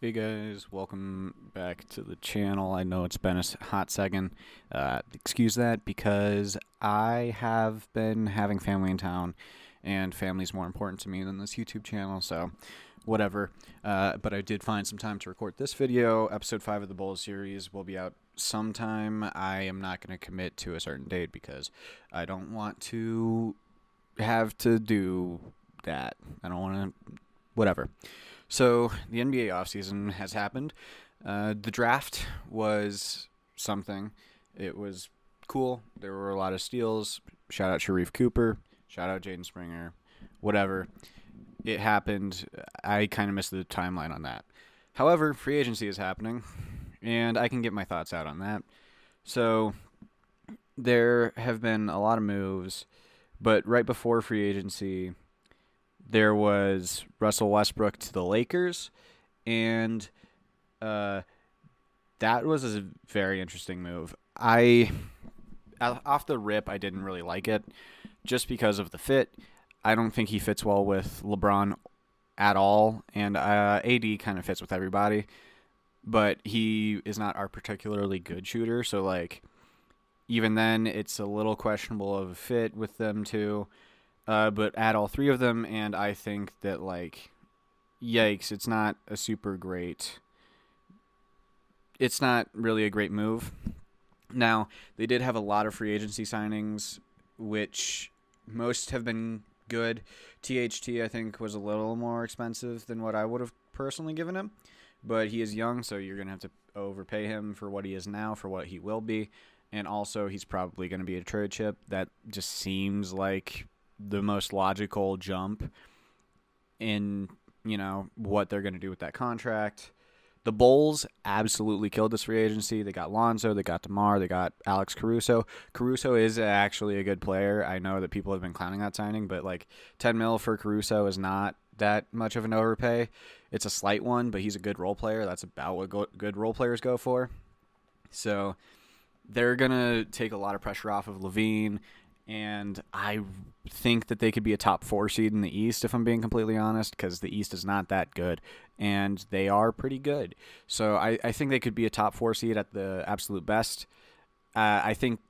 Hey guys, welcome back to the channel. I know it's been a hot second. Excuse that because I have been having family in town, and family's more important to me than this YouTube channel, so whatever. But I did find some time to record this video. Episode 5 of the Bulls series will be out sometime. I am not going to commit to a certain date because I don't want to have to do that. I don't want to... whatever. So, the NBA offseason has happened. The draft was something. It was cool. There were a lot of steals. Shout out Sharif Cooper. Shout out Jaden Springer. Whatever. It happened. I kind of missed the timeline on that. However, free agency is happening, and I can get my thoughts out on that. So, there have been a lot of moves, but right before free agency, there was Russell Westbrook to the Lakers, and that was a very interesting move. Off the rip, I didn't really like it, just because of the fit. I don't think he fits well with LeBron at all, and AD kind of fits with everybody, but he is not our particularly good shooter, so, like, even then, it's a little questionable of a fit with them two. But add all three of them, and I think that, like, yikes, it's not really a great move. Now, they did have a lot of free agency signings, which most have been good. THT, I think, was a little more expensive than what I would have personally given him, but he is young, so you're going to have to overpay him for what he is now, for what he will be, and also he's probably going to be a trade chip. That just seems like the most logical jump in, what they're going to do with that contract. The Bulls absolutely killed this free agency. They got Lonzo, they got DeMar, they got Alex Caruso. Caruso is actually a good player. I know that people have been clowning that signing, but like $10 million for Caruso is not that much of an overpay. It's a slight one, but he's a good role player. That's about what good role players go for. So they're going to take a lot of pressure off of LaVine, and I think that they could be a top 4 seed in the East, if I'm being completely honest, because the East is not that good, and they are pretty good. So I think they could be a top 4 seed at the absolute best. I think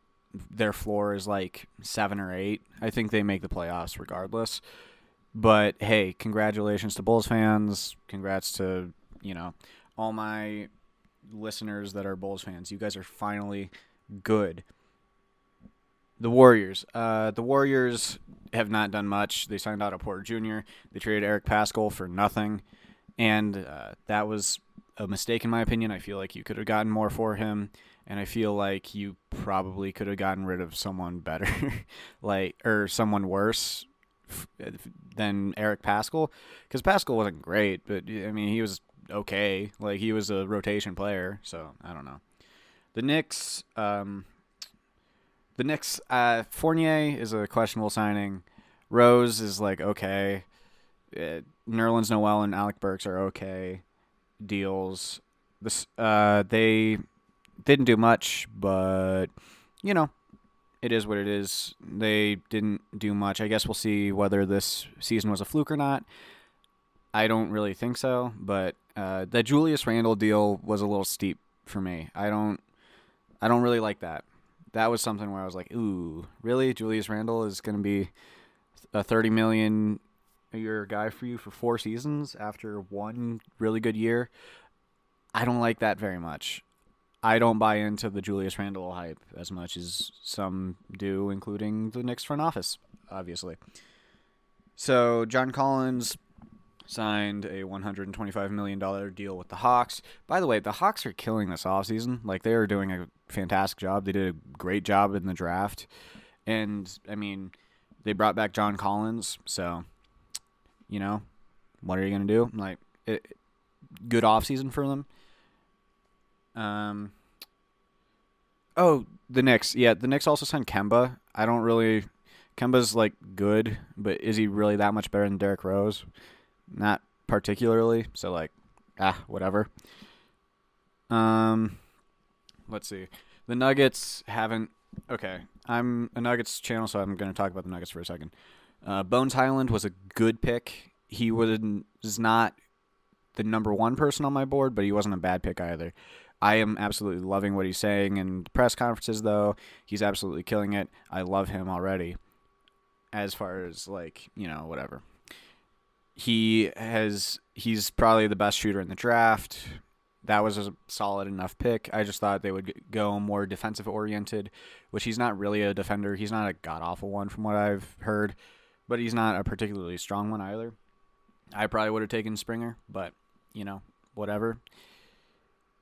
their floor is like 7 or 8. I think they make the playoffs regardless. But, hey, congratulations to Bulls fans. Congrats to, all my listeners that are Bulls fans. You guys are finally good. The Warriors. The Warriors have not done much. They signed Otto Porter Jr. They traded Eric Paschall for nothing, and that was a mistake in my opinion. I feel like you could have gotten more for him, and I feel like you probably could have gotten rid of someone better, or someone worse than Eric Paschall, because Paschall wasn't great, but I mean he was okay. Like he was a rotation player, so I don't know. The Knicks. Fournier is a questionable signing. Rose is like okay. Nerlens Noel and Alec Burks are okay deals. They didn't do much, but it is what it is. They didn't do much. I guess we'll see whether this season was a fluke or not. I don't really think so, but the Julius Randle deal was a little steep for me. I don't really like that. That was something where I was like, ooh, really? Julius Randle is going to be a $30 million a year guy for you for 4 seasons after one really good year? I don't like that very much. I don't buy into the Julius Randle hype as much as some do, including the Knicks front office, obviously. So John Collins signed a $125 million deal with the Hawks. By the way, the Hawks are killing this offseason. Like, they are doing a fantastic job. They did a great job in the draft. And, I mean, they brought back John Collins. So, what are you going to do? Like, good offseason for them. The Knicks. Yeah, the Knicks also signed Kemba. Kemba's, like, good, but is he really that much better than Derrick Rose? Not particularly, so like, whatever. Let's see. The Nuggets haven't. Okay, I'm a Nuggets channel, so I'm going to talk about the Nuggets for a second. Bones Highland was a good pick. He was not the number one person on my board, but he wasn't a bad pick either. I am absolutely loving what he's saying in press conferences, though. He's absolutely killing it. I love him already. As far as, like, whatever. He's probably the best shooter in the draft. That was a solid enough pick. I just thought they would go more defensive oriented, which he's not really a defender. He's not a god-awful one from what I've heard, but he's not a particularly strong one either. I probably would have taken Springer, but, whatever.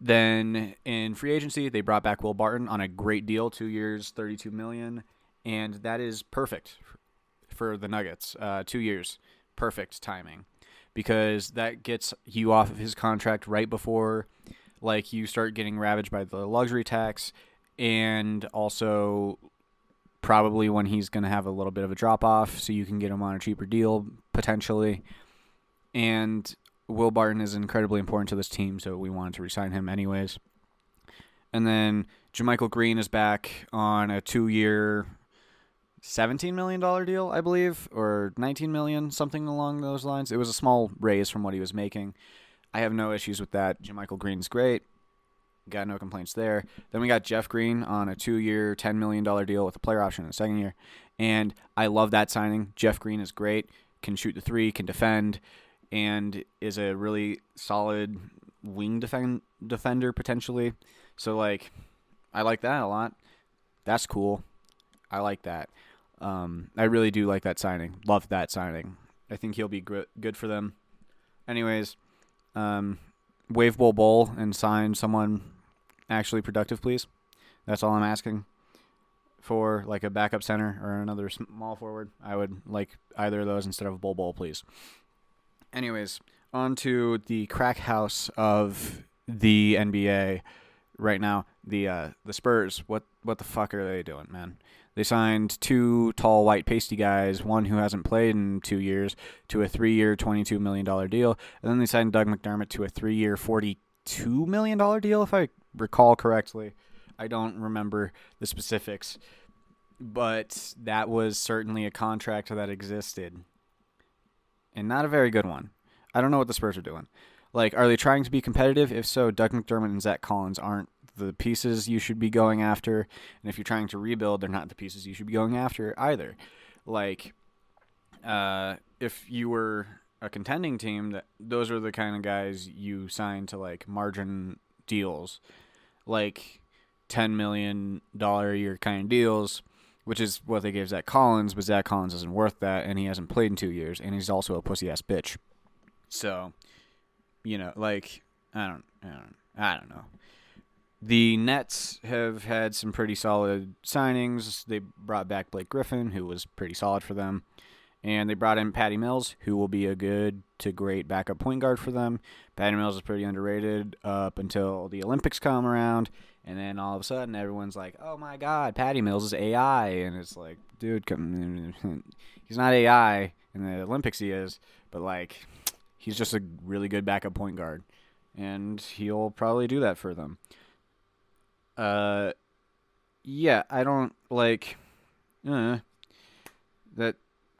Then in free agency, they brought back Will Barton on a great deal, 2 years, $32 million, and that is perfect for the Nuggets. 2 years, perfect timing, because that gets you off of his contract right before, like, you start getting ravaged by the luxury tax, and also probably when he's going to have a little bit of a drop-off, so you can get him on a cheaper deal, potentially. And Will Barton is incredibly important to this team, so we wanted to re-sign him anyways. And then JaMychal Green is back on a 2-year, $17 million deal, I believe, or $19 million, something along those lines. It was a small raise from what he was making. I have no issues with that. JaMychal Green's great. Got no complaints there. Then we got Jeff Green on a 2-year, $10 million deal with a player option in the second year. And I love that signing. Jeff Green is great, can shoot the three, can defend, and is a really solid wing defender potentially. So, like, I like that a lot. That's cool. I like that. I really do like that signing. Love that signing. I think he'll be good for them. Anyways, waive Bol and sign someone actually productive, please. That's all I'm asking for, like a backup center or another small forward. I would like either of those instead of Bol, please. Anyways, on to the crack house of the NBA right now. The Spurs. What the fuck are they doing, man? They signed 2 tall, white, pasty guys, one who hasn't played in 2 years, to a 3-year, $22 million deal. And then they signed Doug McDermott to a 3-year, $42 million deal, if I recall correctly. I don't remember the specifics. But that was certainly a contract that existed. And not a very good one. I don't know what the Spurs are doing. Like, are they trying to be competitive? If so, Doug McDermott and Zach Collins aren't the pieces you should be going after. And if you're trying to rebuild, they're not the pieces you should be going after either. Like, if you were a contending team, those are the kind of guys you sign to, like, margin deals. Like, $10 million a year kind of deals, which is what they gave Zach Collins, but Zach Collins isn't worth that, and he hasn't played in 2 years, and he's also a pussy-ass bitch. So, like, I don't know. The Nets have had some pretty solid signings. They brought back Blake Griffin, who was pretty solid for them, and they brought in Patty Mills, who will be a good to great backup point guard for them. Patty Mills is pretty underrated up until the Olympics come around, and then all of a sudden everyone's like, oh my God, Patty Mills is AI. And it's like, dude, he's not AI. In the Olympics he is, but, like, he's just a really good backup point guard. And he'll probably do that for them. Yeah, I don't, like, that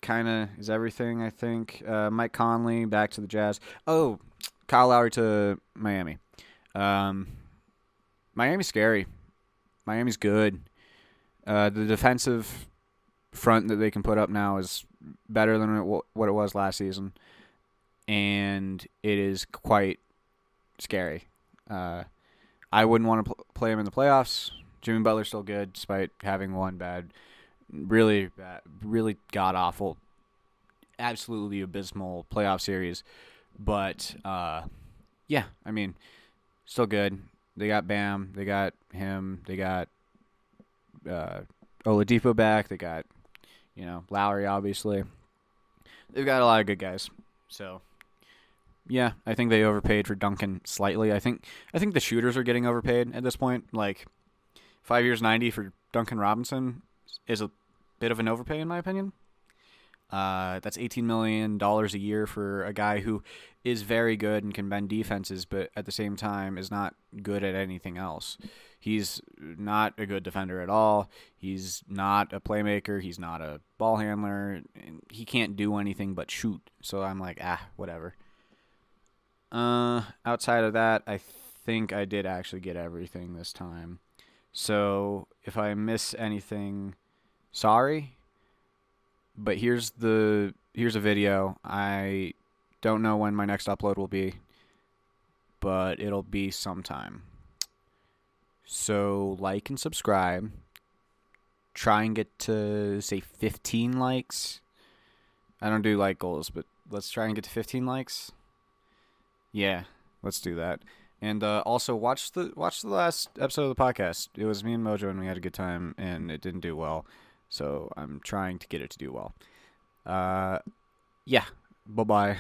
kind of is everything, I think. Mike Conley back to the Jazz. Oh, Kyle Lowry to Miami. Miami's scary. Miami's good. The defensive front that they can put up now is better than what it was last season, and it is quite scary. I wouldn't want to play him in the playoffs. Jimmy Butler's still good, despite having one really god-awful, absolutely abysmal playoff series. But, yeah, I mean, still good. They got Bam. They got him. They got Oladipo back. They got, Lowry, obviously. They've got a lot of good guys. So, yeah, I think they overpaid for Duncan slightly. I think the shooters are getting overpaid at this point. Like, 5 years, 90 for Duncan Robinson is a bit of an overpay, in my opinion. That's $18 million a year for a guy who is very good and can bend defenses, but at the same time is not good at anything else. He's not a good defender at all. He's not a playmaker. He's not a ball handler. He can't do anything but shoot. So I'm like, whatever. Outside of that, I think I did actually get everything this time. So if I miss anything, sorry. But here's a video. I don't know when my next upload will be, but it'll be sometime. So like and subscribe. Try and get to say 15 likes. I don't do like goals, but let's try and get to 15 likes. Yeah, let's do that. And also watch the last episode of the podcast. It was me and Mojo, and we had a good time, and it didn't do well. So I'm trying to get it to do well. Yeah. Bye bye.